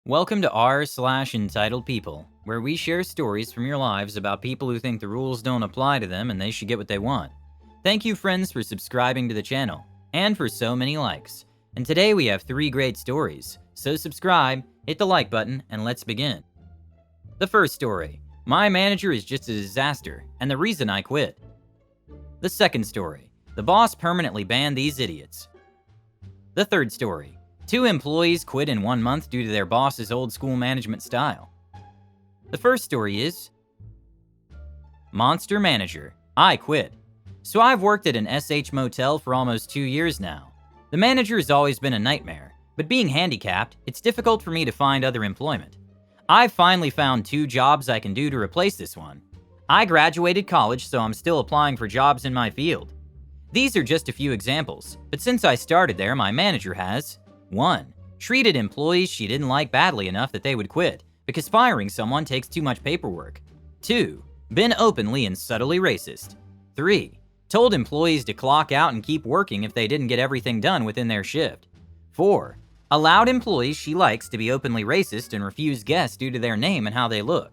Welcome to r/entitled people, where we share stories from your lives about people who think the rules don't apply to them and they should get what they want. Thank you, friends, for subscribing to the channel, and for so many likes. And today we have 3 great stories, so subscribe, hit the like button, and let's begin. The first story: my manager is just a disaster, and the reason I quit. The second story: the boss permanently banned these idiots. The third story: 2 employees quit in 1 month due to their boss's old school management style. The first story is Monster Manager. I quit. So I've worked at an SH motel for almost 2 years now. The manager has always been a nightmare, but being handicapped, it's difficult for me to find other employment. I've finally found 2 jobs I can do to replace this one. I graduated college, so I'm still applying for jobs in my field. These are just a few examples, but since I started there, my manager has 1. Treated employees she didn't like badly enough that they would quit, because firing someone takes too much paperwork. 2. Been openly and subtly racist. 3. Told employees to clock out and keep working if they didn't get everything done within their shift. 4. Allowed employees she likes to be openly racist and refuse guests due to their name and how they look.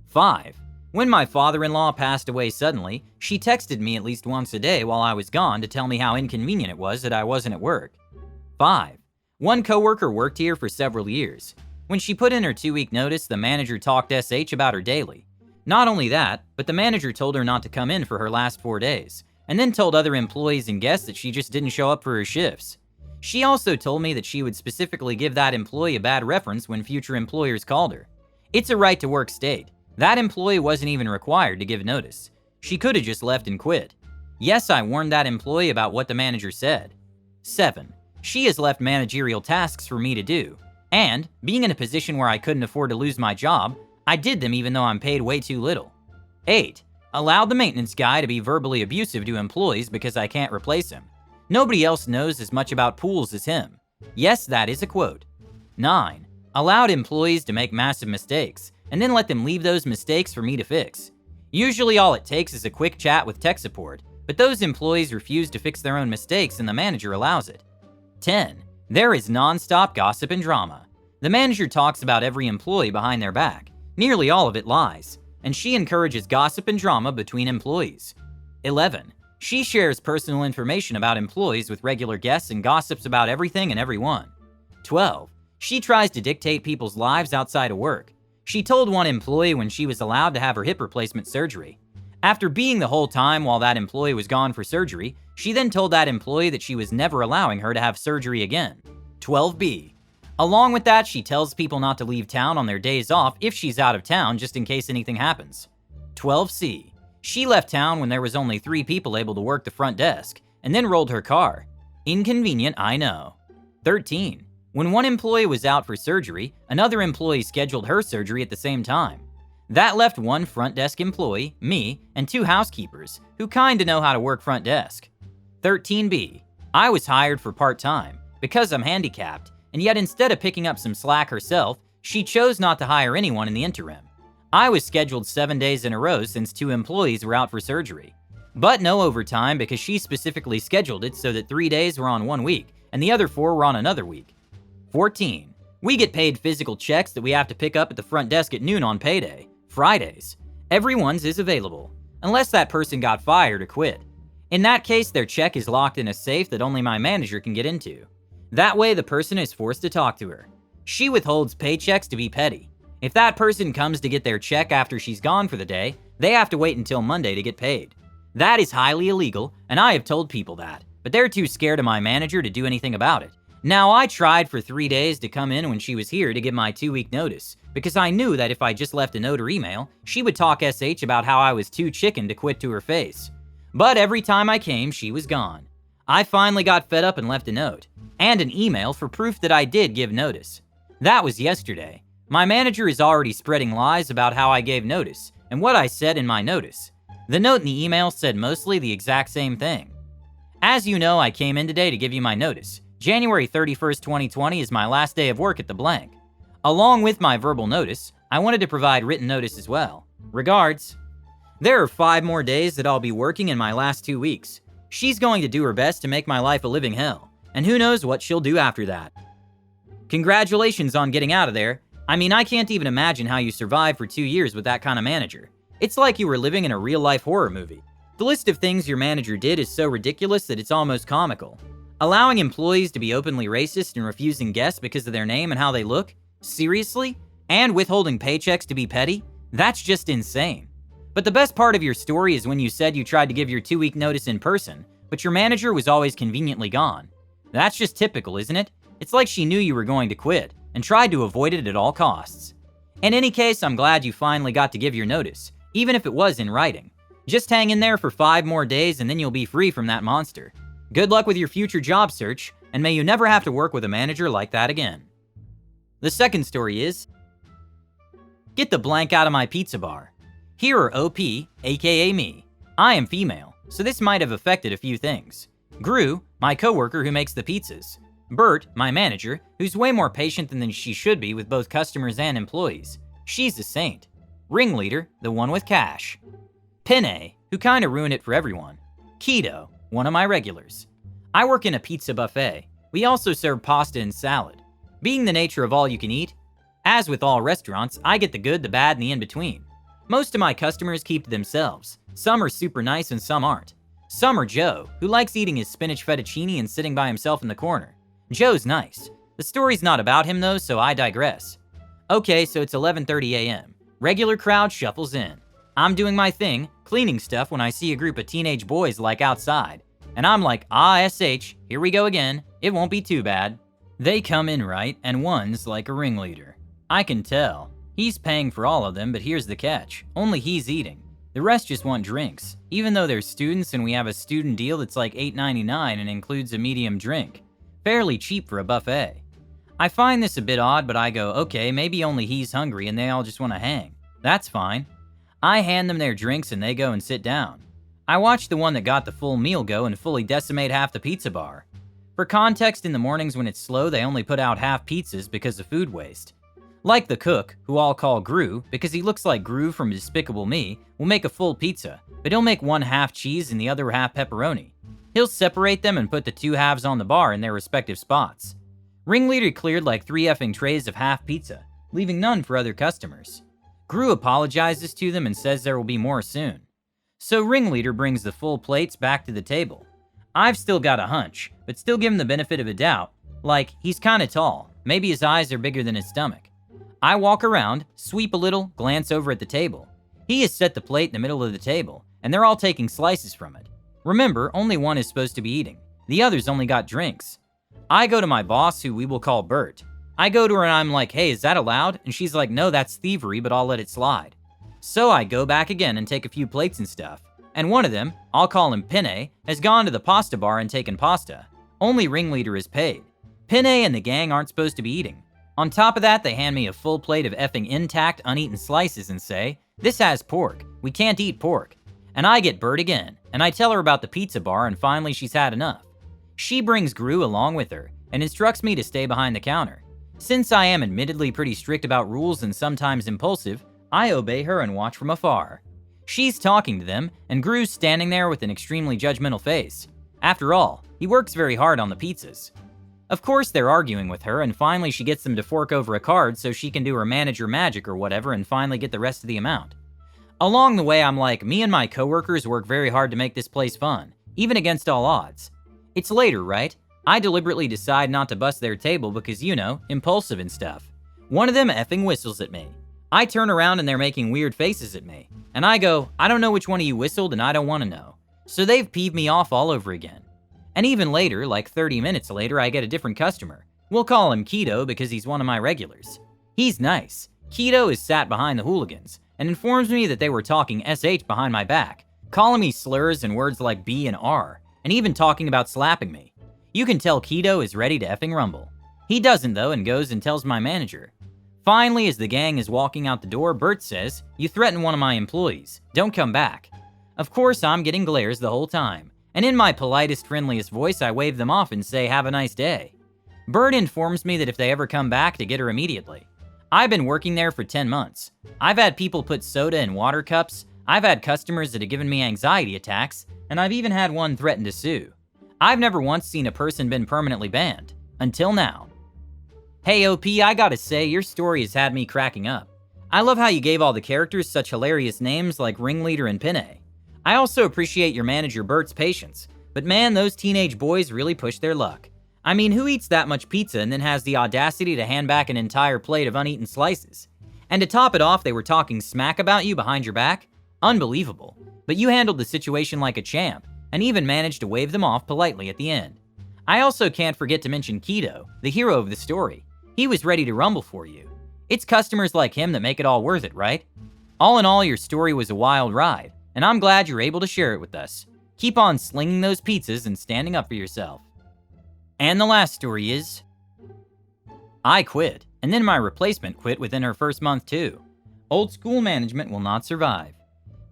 5. When my father-in-law passed away suddenly, she texted me at least once a day while I was gone to tell me how inconvenient it was that I wasn't at work. 5. One coworker worked here for several years. When she put in her 2-week notice, the manager talked SH about her daily. Not only that, but the manager told her not to come in for her last 4 days, and then told other employees and guests that she just didn't show up for her shifts. She also told me that she would specifically give that employee a bad reference when future employers called her. It's a right-to-work state. That employee wasn't even required to give notice. She could have just left and quit. Yes, I warned that employee about what the manager said. 7. She has left managerial tasks for me to do, and, being in a position where I couldn't afford to lose my job, I did them even though I'm paid way too little. 8. Allowed the maintenance guy to be verbally abusive to employees because I can't replace him. Nobody else knows as much about pools as him. Yes, that is a quote. 9. Allowed employees to make massive mistakes, and then let them leave those mistakes for me to fix. Usually all it takes is a quick chat with tech support, but those employees refuse to fix their own mistakes and the manager allows it. 10. There is non-stop gossip and drama. The manager talks about every employee behind their back. Nearly all of it lies, and she encourages gossip and drama between employees. 11. She shares personal information about employees with regular guests and gossips about everything and everyone. 12. She tries to dictate people's lives outside of work. She told one employee when she was allowed to have her hip replacement surgery. After being the whole time while that employee was gone for surgery, she then told that employee that she was never allowing her to have surgery again. 12B. Along with that, she tells people not to leave town on their days off if she's out of town just in case anything happens. 12C. She left town when there was only 3 people able to work the front desk, and then rolled her car. Inconvenient, I know. 13. When one employee was out for surgery, another employee scheduled her surgery at the same time. That left 1 front desk employee, me, and 2 housekeepers, who kinda know how to work front desk. 13B. I was hired for part-time, because I'm handicapped, and yet instead of picking up some slack herself, she chose not to hire anyone in the interim. I was scheduled 7 days in a row since 2 employees were out for surgery. But no overtime because she specifically scheduled it so that 3 days were on 1 week, and the other 4 were on another week. 14. We get paid physical checks that we have to pick up at the front desk at noon on payday. Fridays. Everyone's is available, unless that person got fired or quit. In that case, their check is locked in a safe that only my manager can get into. That way, the person is forced to talk to her. She withholds paychecks to be petty. If that person comes to get their check after she's gone for the day, they have to wait until Monday to get paid. That is highly illegal, and I have told people that, but they're too scared of my manager to do anything about it. Now, I tried for 3 days to come in when she was here to give my 2-week notice, because I knew that if I just left a note or email, she would talk SH about how I was too chicken to quit to her face. But every time I came, she was gone. I finally got fed up and left a note, and an email for proof that I did give notice. That was yesterday. My manager is already spreading lies about how I gave notice, and what I said in my notice. The note in the email said mostly the exact same thing. As you know, I came in today to give you my notice. January 31st, 2020 is my last day of work at the blank. Along with my verbal notice, I wanted to provide written notice as well. Regards. There are 5 more days that I'll be working in my last 2 weeks. She's going to do her best to make my life a living hell, and who knows what she'll do after that. Congratulations on getting out of there. I mean, I can't even imagine how you survived for 2 years with that kind of manager. It's like you were living in a real-life horror movie. The list of things your manager did is so ridiculous that it's almost comical. Allowing employees to be openly racist and refusing guests because of their name and how they look? Seriously? And withholding paychecks to be petty? That's just insane. But the best part of your story is when you said you tried to give your 2-week notice in person, but your manager was always conveniently gone. That's just typical, isn't it? It's like she knew you were going to quit and tried to avoid it at all costs. In any case, I'm glad you finally got to give your notice, even if it was in writing. Just hang in there for 5 more days and then you'll be free from that monster. Good luck with your future job search, and may you never have to work with a manager like that again. The second story is, get the blank out of my pizza bar. Here are OP, aka me. I am female, so this might have affected a few things. Gru, my coworker who makes the pizzas. Bert, my manager, who's way more patient than she should be with both customers and employees. She's a saint. Ringleader, the one with cash. Pinay, who kinda ruined it for everyone. Keto, one of my regulars. I work in a pizza buffet. We also serve pasta and salad. Being the nature of all you can eat, as with all restaurants, I get the good, the bad, and the in-between. Most of my customers keep to themselves. Some are super nice and some aren't. Some are Joe, who likes eating his spinach fettuccine and sitting by himself in the corner. Joe's nice. The story's not about him though, so I digress. Okay, so it's 11:30 a.m. Regular crowd shuffles in. I'm doing my thing, cleaning stuff when I see a group of teenage boys like outside. And I'm like, SH, here we go again. It won't be too bad. They come in right, and one's like a ringleader. I can tell. He's paying for all of them, but here's the catch. Only he's eating. The rest just want drinks, even though they're students and we have a student deal that's like $8.99 and includes a medium drink. Fairly cheap for a buffet. I find this a bit odd, but I go, okay, maybe only he's hungry and they all just want to hang. That's fine. I hand them their drinks and they go and sit down. I watch the one that got the full meal go and fully decimate half the pizza bar. For context, in the mornings when it's slow, they only put out half pizzas because of food waste. Like the cook, who I'll call Gru, because he looks like Gru from Despicable Me, will make a full pizza, but he'll make one half cheese and the other half pepperoni. He'll separate them and put the 2 halves on the bar in their respective spots. Ringleader cleared like 3 effing trays of half pizza, leaving none for other customers. Gru apologizes to them and says there will be more soon. So Ringleader brings the full plates back to the table. I've still got a hunch, but still give him the benefit of a doubt. Like, he's kinda tall, maybe his eyes are bigger than his stomach. I walk around, sweep a little, glance over at the table. He has set the plate in the middle of the table, and they're all taking slices from it. Remember, only one is supposed to be eating. The others only got drinks. I go to my boss, who we will call Bert. I go to her and I'm like, hey, is that allowed? And she's like, no, that's thievery, but I'll let it slide. So I go back again and take a few plates and stuff. And one of them, I'll call him Pinay, has gone to the pasta bar and taken pasta. Only Ringleader is paid. Pinay and the gang aren't supposed to be eating. On top of that, they hand me a full plate of effing intact, uneaten slices and say, this has pork. We can't eat pork. And I get Bert again, and I tell her about the pizza bar and finally she's had enough. She brings Gru along with her and instructs me to stay behind the counter. Since I am admittedly pretty strict about rules and sometimes impulsive, I obey her and watch from afar. She's talking to them, and Gru's standing there with an extremely judgmental face. After all, he works very hard on the pizzas. Of course, they're arguing with her, and finally she gets them to fork over a card so she can do her manager magic or whatever and finally get the rest of the amount. Along the way, I'm like, me and my coworkers work very hard to make this place fun, even against all odds. It's later, right? I deliberately decide not to bust their table because, you know, impulsive and stuff. One of them effing whistles at me. I turn around and they're making weird faces at me. And I go, I don't know which one of you whistled and I don't want to know. So they've peeved me off all over again. And even later, like 30 minutes later, I get a different customer. We'll call him Keto because he's one of my regulars. He's nice. Keto is sat behind the hooligans and informs me that they were talking SH behind my back, calling me slurs and words like B and R, and even talking about slapping me. You can tell Keto is ready to effing rumble. He doesn't though and goes and tells my manager. Finally, as the gang is walking out the door, Bert says, you threatened one of my employees. Don't come back. Of course, I'm getting glares the whole time. And in my politest, friendliest voice, I wave them off and say, have a nice day. Bert informs me that if they ever come back, to get her immediately. I've been working there for 10 months. I've had people put soda in water cups, I've had customers that have given me anxiety attacks, and I've even had one threaten to sue. I've never once seen a person been permanently banned. Until now. Hey OP, I gotta say, your story has had me cracking up. I love how you gave all the characters such hilarious names like Ringleader and Pinay. I also appreciate your manager Bert's patience, but man, those teenage boys really push their luck. I mean, who eats that much pizza and then has the audacity to hand back an entire plate of uneaten slices? And to top it off, they were talking smack about you behind your back? Unbelievable. But you handled the situation like a champ, and even managed to wave them off politely at the end. I also can't forget to mention Keto, the hero of the story. He was ready to rumble for you. It's customers like him that make it all worth it, right? All in all, your story was a wild ride, and I'm glad you're able to share it with us. Keep on slinging those pizzas and standing up for yourself. And the last story is... I quit, and then my replacement quit within her first month too. Old school management will not survive.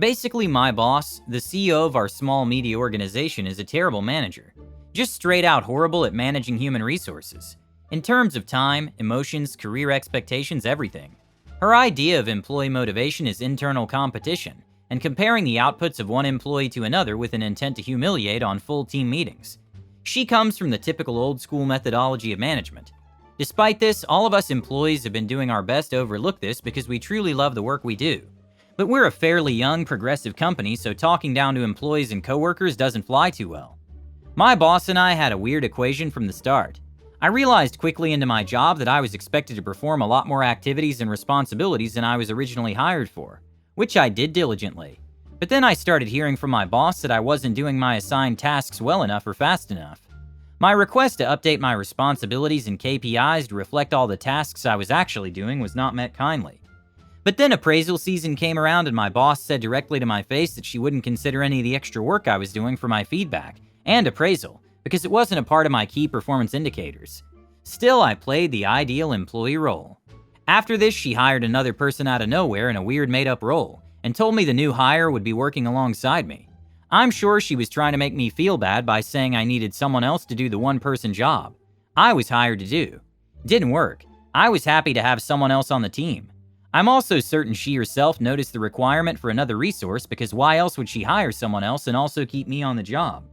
Basically, my boss, the CEO of our small media organization, is a terrible manager. Just straight out horrible at managing human resources. In terms of time, emotions, career expectations, everything. Her idea of employee motivation is internal competition, and comparing the outputs of one employee to another with an intent to humiliate on full team meetings. She comes from the typical old school methodology of management. Despite this, all of us employees have been doing our best to overlook this because we truly love the work we do. But we're a fairly young, progressive company, so talking down to employees and coworkers doesn't fly too well. My boss and I had a weird equation from the start. I realized quickly into my job that I was expected to perform a lot more activities and responsibilities than I was originally hired for, which I did diligently. But then I started hearing from my boss that I wasn't doing my assigned tasks well enough or fast enough. My request to update my responsibilities and KPIs to reflect all the tasks I was actually doing was not met kindly. But then appraisal season came around and my boss said directly to my face that she wouldn't consider any of the extra work I was doing for my feedback and appraisal because it wasn't a part of my key performance indicators. Still, I played the ideal employee role. After this, she hired another person out of nowhere in a weird made-up role and told me the new hire would be working alongside me. I'm sure she was trying to make me feel bad by saying I needed someone else to do the one-person job I was hired to do. Didn't work. I was happy to have someone else on the team. I'm also certain she herself noticed the requirement for another resource because why else would she hire someone else and also keep me on the job?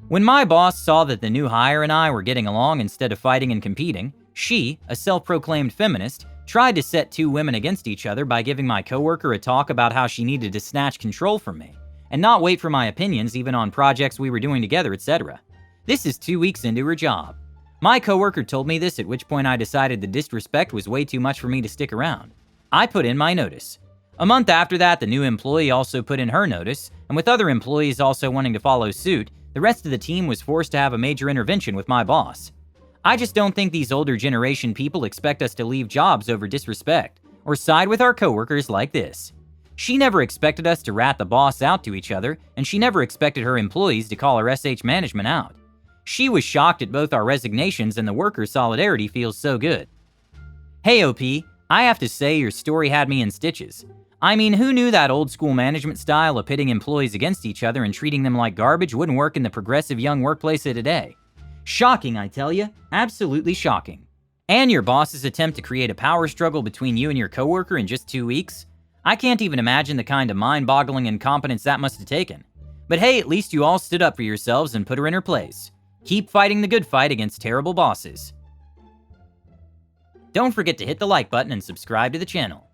When my boss saw that the new hire and I were getting along instead of fighting and competing, she, a self-proclaimed feminist, tried to set two women against each other by giving my coworker a talk about how she needed to snatch control from me and not wait for my opinions even on projects we were doing together, etc. This is 2 weeks into her job. My coworker told me this, at which point I decided the disrespect was way too much for me to stick around. I put in my notice. A month after that, the new employee also put in her notice, and with other employees also wanting to follow suit, the rest of the team was forced to have a major intervention with my boss. I just don't think these older generation people expect us to leave jobs over disrespect, or side with our coworkers like this. She never expected us to rat the boss out to each other, and she never expected her employees to call her SH management out. She was shocked at both our resignations and the worker solidarity feels so good. Hey OP, I have to say your story had me in stitches. I mean, who knew that old school management style of pitting employees against each other and treating them like garbage wouldn't work in the progressive young workplace of today? Shocking, I tell you. Absolutely shocking. And your boss's attempt to create a power struggle between you and your coworker in just 2 weeks? I can't even imagine the kind of mind-boggling incompetence that must have taken. But hey, at least you all stood up for yourselves and put her in her place. Keep fighting the good fight against terrible bosses. Don't forget to hit the like button and subscribe to the channel.